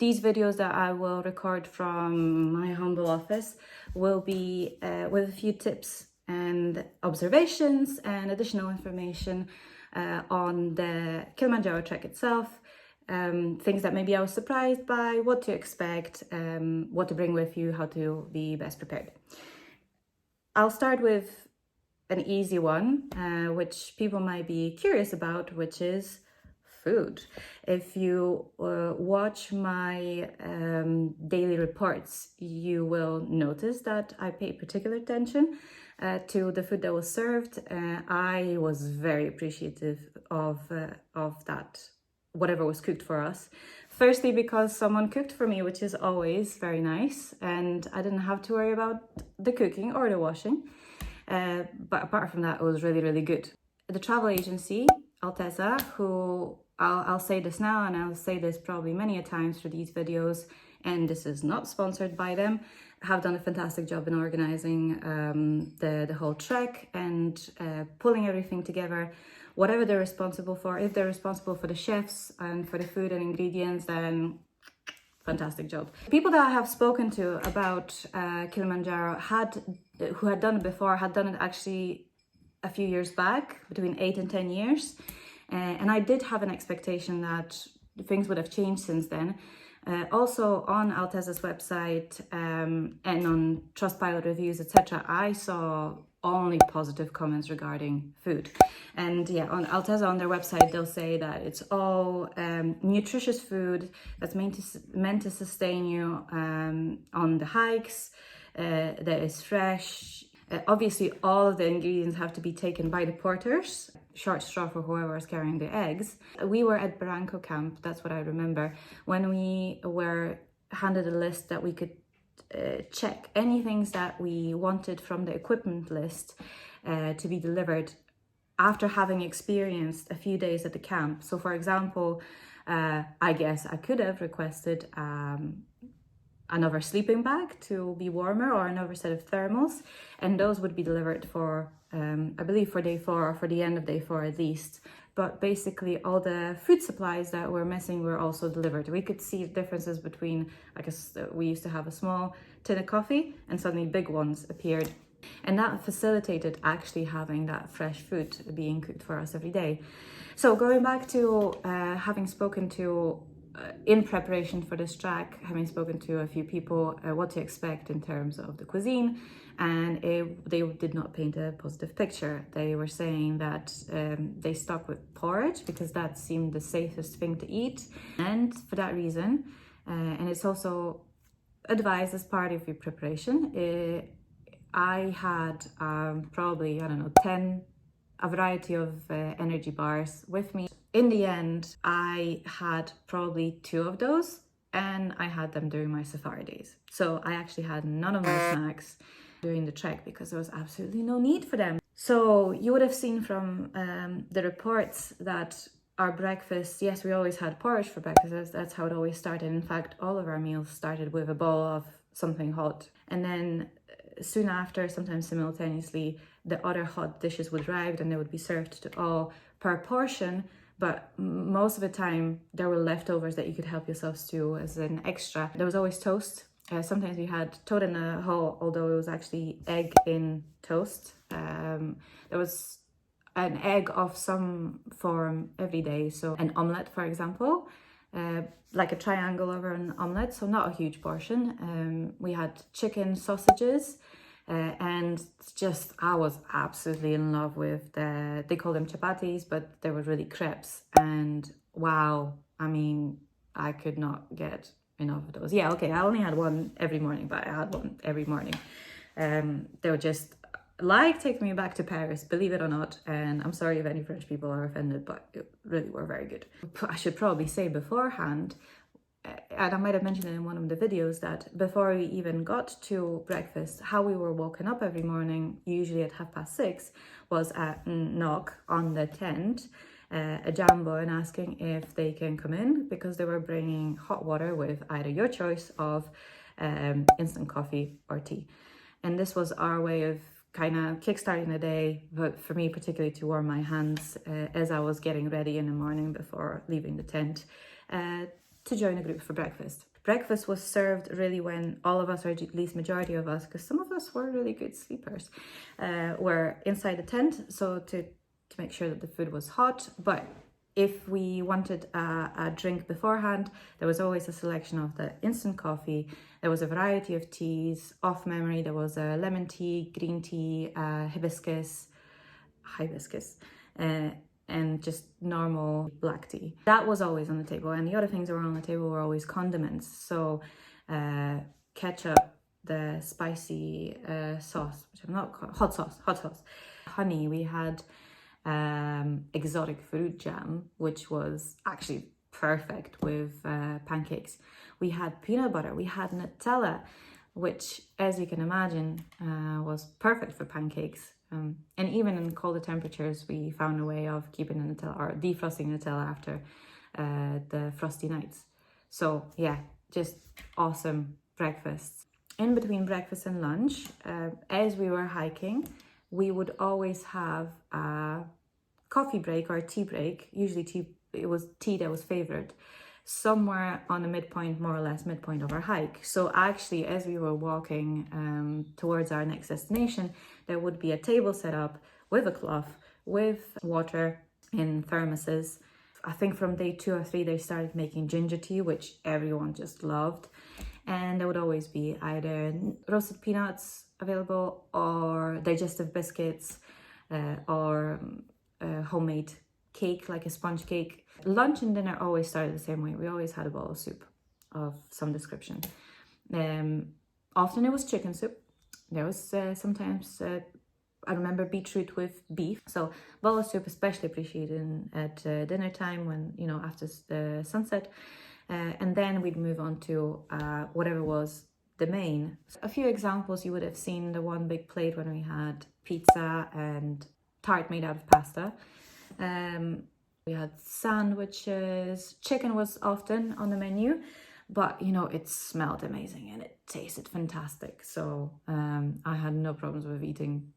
These videos that I will record from my humble office will be with a few tips and observations and additional information on the Kilimanjaro trek itself, things that maybe I was surprised by, what to expect, what to bring with you, how to be best prepared. I'll start with an easy one, which people might be curious about, which is food. If you watch my daily reports, you will notice that I pay particular attention to the food that was served. I was very appreciative of that, whatever was cooked for us. Firstly, because someone cooked for me, which is always very nice, and I didn't have to worry about the cooking or the washing. But apart from that, it was really, really good. The travel agency, Alteza, who I'll say this now, and I'll say this probably many a times through these videos, and this is not sponsored by them, have done a fantastic job in organizing the whole trek and pulling everything together. Whatever they're responsible for, if they're responsible for the chefs and for the food and ingredients, then fantastic job. People that I have spoken to about Kilimanjaro who had done it before, had done it actually a few years back, between 8 and 10 years. And I did have an expectation that things would have changed since then. Also on Alteza's website and on Trustpilot reviews, etc., I saw only positive comments regarding food. And yeah, on Alteza, on their website, they'll say that it's all nutritious food that's meant to sustain you on the hikes, that is fresh. Obviously, all of the ingredients have to be taken by the porters, short straw for whoever is carrying the eggs. We were at Barranco camp, that's what I remember, when we were handed a list that we could check any things that we wanted from the equipment list to be delivered after having experienced a few days at the camp. So for example, I guess I could have requested another sleeping bag to be warmer, or another set of thermals, and those would be delivered for I believe for day 4 or for the end of day 4 at least. But basically all the food supplies that were missing were also delivered. We could see differences between, I guess we used to have a small tin of coffee and suddenly big ones appeared. And that facilitated actually having that fresh food being cooked for us every day. So going back to having spoken to, in preparation for this track, having spoken to a few people, what to expect in terms of the cuisine, and they did not paint a positive picture. They were saying that they stuck with porridge because that seemed the safest thing to eat, and for that reason, and it's also advised as part of your preparation, I had probably, I don't know, 10, a variety of energy bars with me. In the end, I had probably 2 of those, and I had them during my safari days. So I actually had none of my snacks during the trek because there was absolutely no need for them. So you would have seen from the reports that our breakfast, yes, we always had porridge for breakfast. That's how it always started. In fact, all of our meals started with a bowl of something hot. And then soon after, sometimes simultaneously, the other hot dishes would arrive and they would be served to all per portion. But most of the time, there were leftovers that you could help yourselves to as an extra. There was always toast. Sometimes we had toast in a whole, although it was actually egg in toast. There was an egg of some form every day. So an omelette, for example, like a triangle over an omelette, so not a huge portion. We had chicken sausages, and just, I was absolutely in love with they call them chapatis, but they were really crepes. And wow, I mean, I could not get enough of those. Yeah, okay, I only had one every morning, but I had one every morning. They were just like taking me back to Paris, believe it or not. And I'm sorry if any French people are offended, but it really were very good. I should probably say beforehand, and I might have mentioned it in one of the videos, that before we even got to breakfast, how we were woken up every morning, usually at 6:30, was a knock on the tent, a jumbo, and asking if they can come in because they were bringing hot water with either your choice of instant coffee or tea. And this was our way of kind of kickstarting the day, but for me particularly to warm my hands as I was getting ready in the morning before leaving the tent to join a group for breakfast. Breakfast was served really when all of us, or at least majority of us, because some of us were really good sleepers, were inside the tent, so to make sure that the food was hot. But if we wanted a drink beforehand, there was always a selection of the instant coffee. There was a variety of teas. Off memory, there was a lemon tea, green tea, hibiscus, and just normal black tea. That was always on the table. And the other things that were on the table were always condiments. So ketchup, the spicy sauce, which I'm not called, hot sauce. Honey, we had exotic fruit jam, which was actually perfect with pancakes. We had peanut butter, we had Nutella, which, as you can imagine, was perfect for pancakes. And even in colder temperatures, we found a way of keeping the Nutella or defrosting Nutella after the frosty nights. So yeah, just awesome breakfasts. In between breakfast and lunch, as we were hiking, we would always have a coffee break or a tea break. Usually tea, it was tea that was favored, somewhere on the midpoint, more or less midpoint of our hike. So actually, as we were walking towards our next destination, there would be a table set up with a cloth, with water in thermoses. I think from day 2 or 3, they started making ginger tea, which everyone just loved. And there would always be either roasted peanuts available, or digestive biscuits, or homemade cake, like a sponge cake. Lunch and dinner always started the same way. We always had a bowl of soup of some description. Often it was chicken soup. There was sometimes, I remember, beetroot with beef. So bowl of soup, especially appreciated at dinner time, when, you know, after the sunset. And then we'd move on to whatever was the main. A few examples you would have seen: the one big plate when we had pizza and tart made out of pasta. We had sandwiches. Chicken was often on the menu, but you know, it smelled amazing and it tasted fantastic. So I had no problems with eating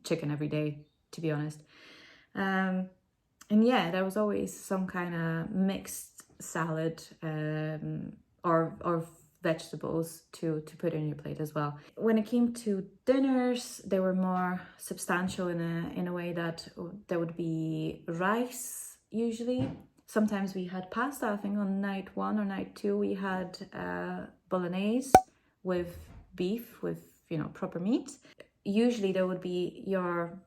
chicken every day, to be honest. And yeah, there was always some kind of mixed salad or vegetables to put in your plate as well. When it came to dinners, they were more substantial in a way that there would be rice usually. Sometimes we had pasta. I think on night 1 or night 2 we had bolognese with beef, with, you know, proper meat. Usually there would be your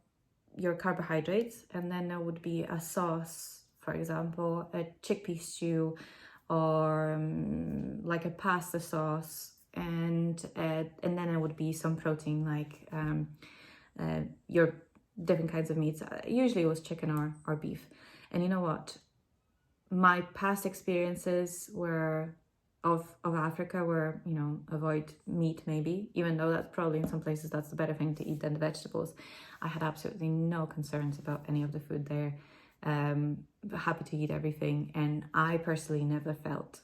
carbohydrates, and then there would be a sauce, for example, a chickpea stew, or like a pasta sauce, and then there would be some protein, like your different kinds of meats. Usually it was chicken or beef. And you know what? My past experiences were of Africa were, you know, avoid meat maybe, even though that's probably in some places that's the better thing to eat than the vegetables. I had absolutely no concerns about any of the food there. Happy to eat everything, and I personally never felt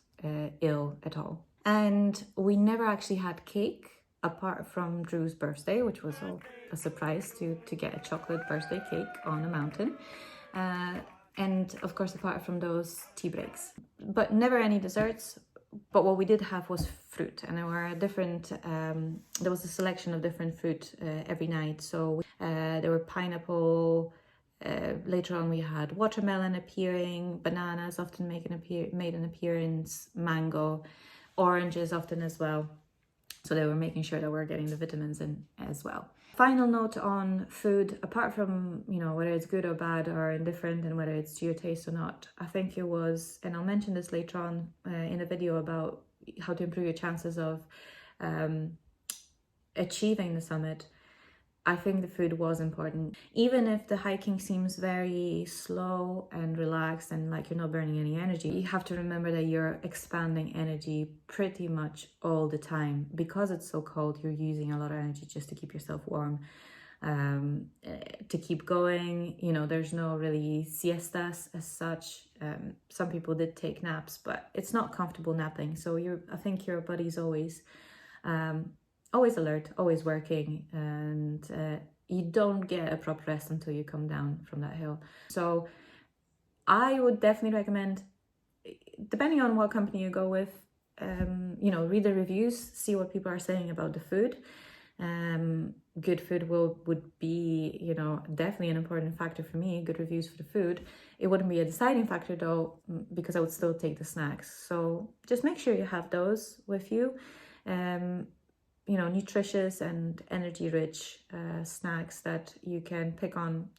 ill at all. And we never actually had cake apart from Drew's birthday, which was a surprise to get a chocolate birthday cake on a mountain. And of course, apart from those, tea breaks, but never any desserts. But what we did have was fruit, and there were there was a selection of different fruit every night. So there were pineapple. Later on we had watermelon appearing, bananas often made an appearance, mango, oranges often as well. So they were making sure that we're getting the vitamins in as well. Final note on food, apart from, you know, whether it's good or bad or indifferent and whether it's to your taste or not, I think it was, and I'll mention this later on in a video about how to improve your chances of achieving the summit. I think the food was important. Even if the hiking seems very slow and relaxed and like you're not burning any energy, you have to remember that you're expanding energy pretty much all the time. Because it's so cold, you're using a lot of energy just to keep yourself warm, to keep going. You know, there's no really siestas as such. Some people did take naps, but it's not comfortable napping. So I think your body's always alert, always working, and you don't get a proper rest until you come down from that hill. So I would definitely recommend, depending on what company you go with, read the reviews, see what people are saying about the food. Good food would be, definitely an important factor for me. Good reviews for the food. It wouldn't be a deciding factor though, because I would still take the snacks. So just make sure you have those with you. Nutritious and energy-rich snacks that you can pick on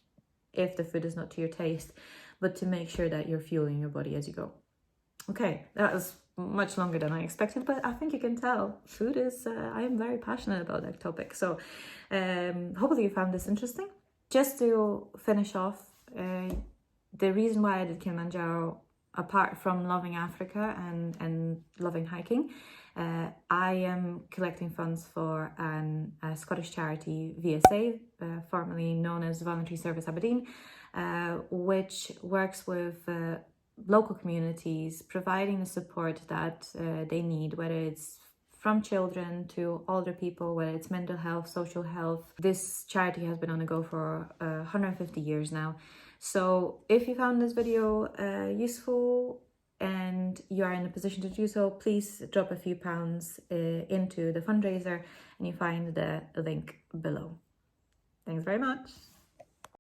if the food is not to your taste, but to make sure that you're fueling your body as you go. Okay, that was much longer than I expected, but I think you can tell food is, I am very passionate about that topic. So hopefully you found this interesting. Just to finish off, the reason why I did Kilimanjaro, apart from loving Africa and loving hiking, I am collecting funds for a Scottish charity, VSA, formerly known as Voluntary Service Aberdeen, which works with local communities, providing the support that they need, whether it's from children to older people, whether it's mental health, social health. This charity has been on the go for 150 years now. So if you found this video useful and you are in a position to do so, please drop a few pounds into the fundraiser, and you find the link below. Thanks very much.